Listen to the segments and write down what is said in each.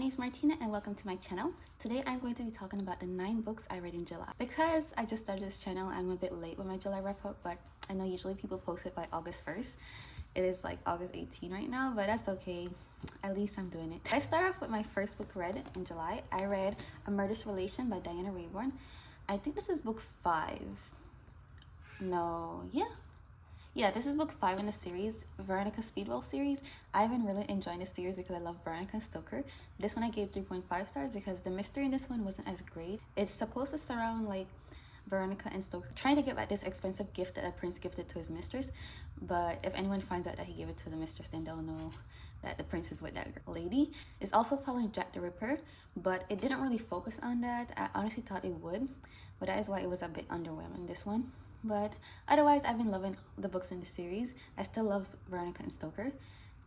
name is Martina and welcome to my channel. Today I'm going to be talking about the 9 books I read in July. Because I just started this channel, I'm a bit late with my July wrap up, but I know usually people post it by August 1st. It is like August 18 right now, but that's okay. At least I'm doing it. I start off with my first book read in July. I read A Murderous Relation by Diana Rayburn. I think this is book 5. This is book 5 in the series, Veronica Speedwell series. I've been really enjoying this series because I love Veronica and Stoker. This one I gave 3.5 stars because the mystery in this one wasn't as great. It's supposed to surround like Veronica and Stoker trying to get back this expensive gift that a prince gifted to his mistress. But if anyone finds out that he gave it to the mistress, then they'll know that the prince is with that lady. It's also following Jack the Ripper, but it didn't really focus on that. I honestly thought it would, but that is why it was a bit underwhelming, this one. But otherwise, I've been loving the books in the series. I still love Veronica and Stoker.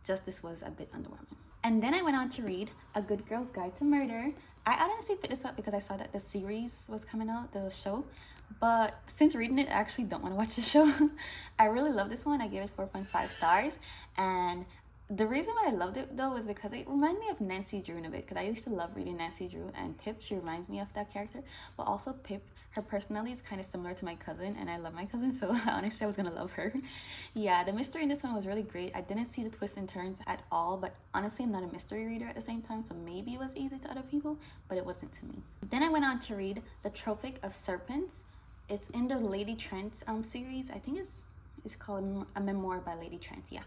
Just this was a bit underwhelming. And then I went on to read A Good Girl's Guide to Murder. I honestly picked this up because I saw that the series was coming out, the show. But since reading it, I actually don't want to watch the show. I really love this one. I gave it 4.5 stars. And the reason why I loved it though is because it reminded me of Nancy Drew in a bit, because I used to love reading Nancy Drew, and Pip, she reminds me of that character. But also Pip, her personality is kind of similar to my cousin, and I love my cousin, so honestly I was gonna love her. Yeah, the mystery in this one was really great. I didn't see the twists and turns at all, but honestly I'm not a mystery reader at the same time, so maybe it was easy to other people, but it wasn't to me. Then I went on to read The Tropic of Serpents. It's in the Lady Trent series. I think it's called A Memoir by Lady Trent. Yeah,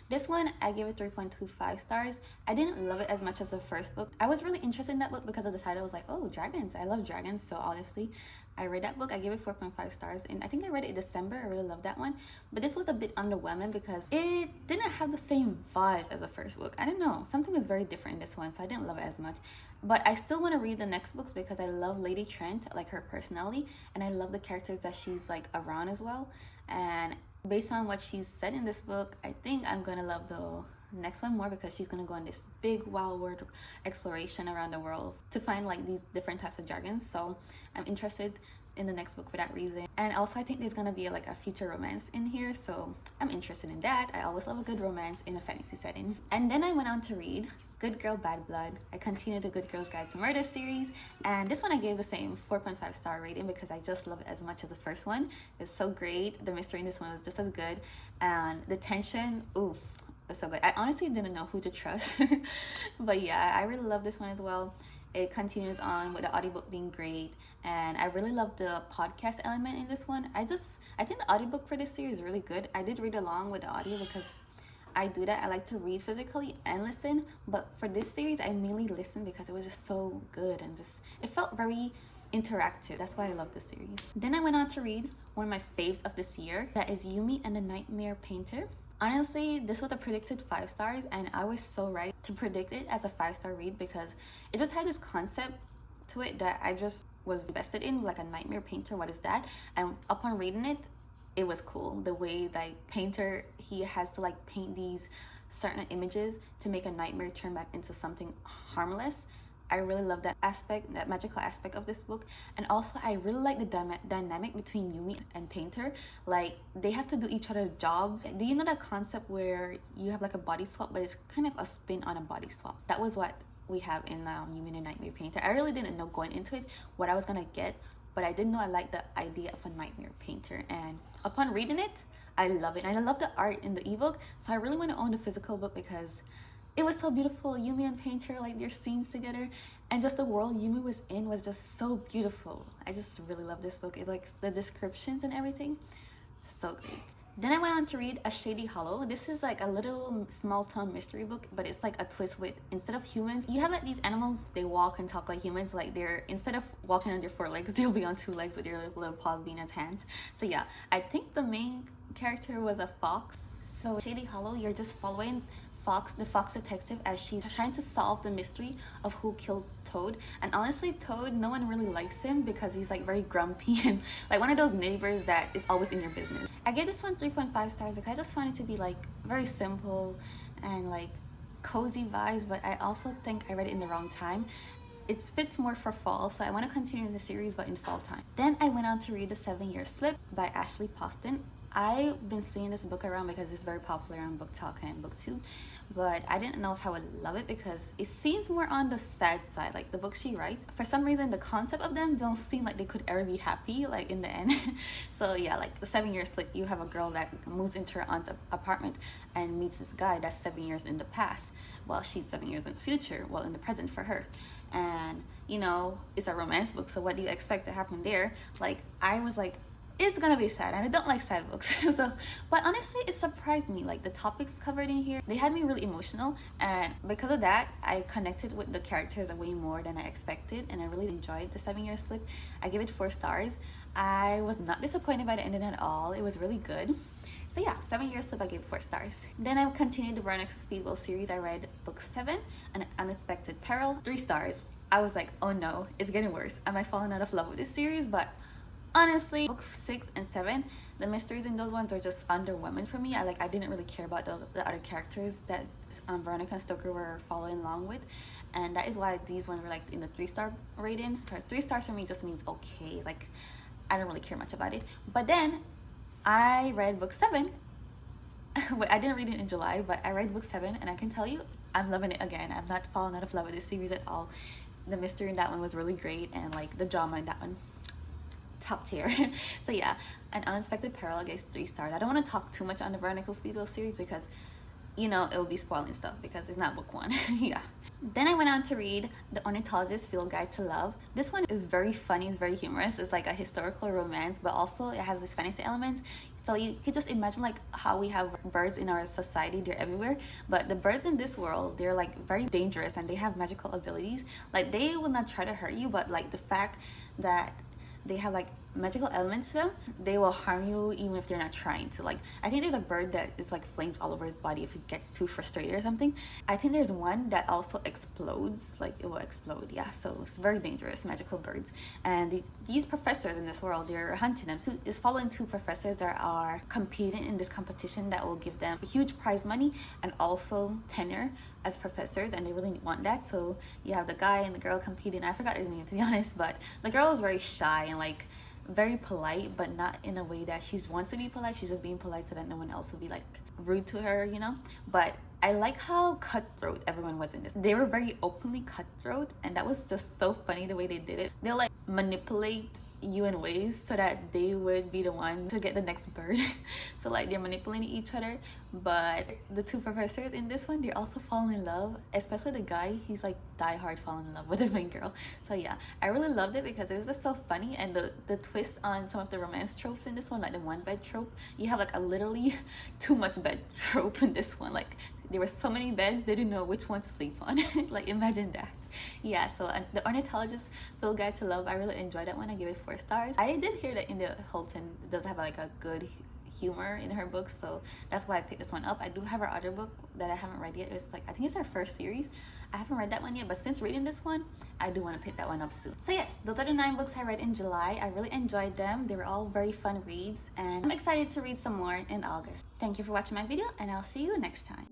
this one I gave it 3.25 stars. I didn't love it as much as the first book. I was really interested in that book because of the title. I was like, oh, dragons, I love dragons, so obviously I read that book. I gave it 4.5 stars, and I think I read it in December. I really loved that one, but this was a bit underwhelming because it didn't have the same vibes as the first book. I don't know, something was very different in this one, so I didn't love it as much. But I still want to read the next books because I love Lady Trent, like her personality, and I love the characters that she's like around as well. And based on what she said in this book, I think I'm gonna love the next one more because she's gonna go on this big wild world exploration around the world to find like these different types of dragons. So I'm interested in the next book for that reason. And also I think there's gonna be like a future romance in here, so I'm interested in that. I always love a good romance in a fantasy setting. And then I went on to read Good Girl Bad Blood. I continued the Good Girl's Guide to Murder series, and this one I gave the same 4.5 star rating because I just love it as much as the first one. It's so great. The mystery in this one was just as good, and the tension, ooh, it's so good. I honestly didn't know who to trust. But yeah, I really love this one as well. It continues on with the audiobook being great, and I really love the podcast element in this one. I think the audiobook for this series is really good. I did read along with the audio because I do that. I like to read physically and listen, but for this series I mainly listen because it was just so good and just it felt very interactive. That's why I love this series. Then I went on to read one of my faves of this year, that is Yumi and the Nightmare Painter. Honestly, this was a predicted 5 stars, and I was so right to predict it as a 5-star read because it just had this concept to it that I just was invested in, like a nightmare painter. What is that? And upon reading it, it was cool. The way like painter, he has to like paint these certain images to make a nightmare turn back into something harmless. I really love that aspect, that magical aspect of this book. And also I really like the dynamic between Yumi and Painter. Like they have to do each other's jobs. Do you know that concept where you have like a body swap, but it's kind of a spin on a body swap? That was what we have in Yumi and the Nightmare Painter. I really didn't know going into it what I was gonna get, but I did know I liked the idea of a nightmare painter, and upon reading it, I love it. And I love the art in the ebook, so I really want to own the physical book because it was so beautiful. Yumi and Painter, like their scenes together, and just the world Yumi was in was just so beautiful. I just really love this book. It like the descriptions and everything, so great. Then I went on to read A Shady Hollow. This is like a little small town mystery book, but it's like a twist with, instead of humans, you have like these animals, they walk and talk like humans. Like they're, instead of walking on their 4 legs, they'll be on 2 legs with their little paws being as hands. So yeah, I think the main character was a fox. So Shady Hollow, you're just following Fox, the fox detective, as she's trying to solve the mystery of who killed Toad. And honestly, Toad, no one really likes him because he's like very grumpy and like one of those neighbors that is always in your business. I gave this one 3.5 stars because I just found it to be like very simple and like cozy vibes, but I also think I read it in the wrong time. It fits more for fall, so I want to continue the series but in fall time. Then I went on to read The 7-Year Slip by Ashley Poston. I've been seeing this book around because it's very popular on Book Talk and BookTube, but I didn't know if I would love it because it seems more on the sad side. Like the books she writes, for some reason, the concept of them don't seem like they could ever be happy, like in the end. So yeah, like the 7 year slip, you have a girl that moves into her aunt's apartment and meets this guy that's 7 years in the past. Well, she's 7 years in the future, well, in the present for her. And you know, it's a romance book, so what do you expect to happen there? Like I was like, it's gonna be sad, and I don't like sad books. So but honestly, it surprised me. Like the topics covered in here, they had me really emotional, and because of that, I connected with the characters way more than I expected, and I really enjoyed the 7 year slip. I give it 4 stars. I was not disappointed by the ending at all. It was really good. So yeah, 7 year slip, I gave 4 stars. Then I continued the Veronica Speedwell series. I read book 7, An Unexpected Peril, 3 stars. I was like, oh no, it's getting worse. Am I falling out of love with this series? But honestly, book 6 and 7, the mysteries in those ones are just underwhelming for me. I didn't really care about the other characters that Veronica and Stoker were following along with, and that is why these ones were like in the 3 star rating. 3 stars for me just means okay. Like I don't really care much about it. But then I read book 7. I didn't read it in July, but I read book 7, and I can tell you, I'm loving it again. I've not fallen out of love with this series at all. The mystery in that one was really great, and like the drama in that one, top tier. So yeah, An Unexpected Peril, I gave 3 stars. I don't want to talk too much on the Veronica Speedwell series because, you know, it will be spoiling stuff because it's not book 1. Yeah. Then I went on to read The Ornithologist's Field Guide to Love. This one is very funny, it's very humorous. It's like a historical romance, but also it has these fantasy elements. So you could just imagine like how we have birds in our society, they're everywhere. But the birds in this world, they're like very dangerous and they have magical abilities. Like they will not try to hurt you, but like the fact that they have like magical elements to them, they will harm you even if they're not trying to. Like I think there's a bird that is like flames all over his body if he gets too frustrated or something. I think there's one that also explodes, like it will explode. Yeah, so it's very dangerous, magical birds. And these professors in this world, they're hunting them. So it's following 2 professors that are competing in this competition that will give them huge prize money and also tenure as professors, and they really want that. So you have the guy and the girl competing. I forgot his name, to be honest, but the girl is very shy and like very polite, but not in a way that she wants to be polite. She's just being polite so that no one else will be like rude to her, you know. But I like how cutthroat everyone was in this. They were very openly cutthroat, and that was just so funny the way they did it. They'll like manipulate you in ways so that they would be the one to get the next bird. So like they're manipulating each other. But the 2 professors in this one, they're also falling in love, especially the guy. He's like die hard falling in love with the main girl. So yeah, I really loved it because it was just so funny. And the twist on some of the romance tropes in this one, like the 1 bed trope, you have like a literally too much bed trope in this one. Like there were so many beds, they didn't know which one to sleep on. Like imagine that. Yeah, so The Ornithologist's Field Guide to Love, I really enjoyed that one. I gave it 4 stars. I did hear that India Holton does have like a good humor in her books, so that's why I picked this one up. I do have her other book that I haven't read yet. It's like, I think it's her first series. I haven't read that one yet, but since reading this one, I do want to pick that one up soon. So yes, those are the 9 books I read in July. I really enjoyed them. They were all very fun reads, and I'm excited to read some more in August. Thank you for watching my video, and I'll see you next time.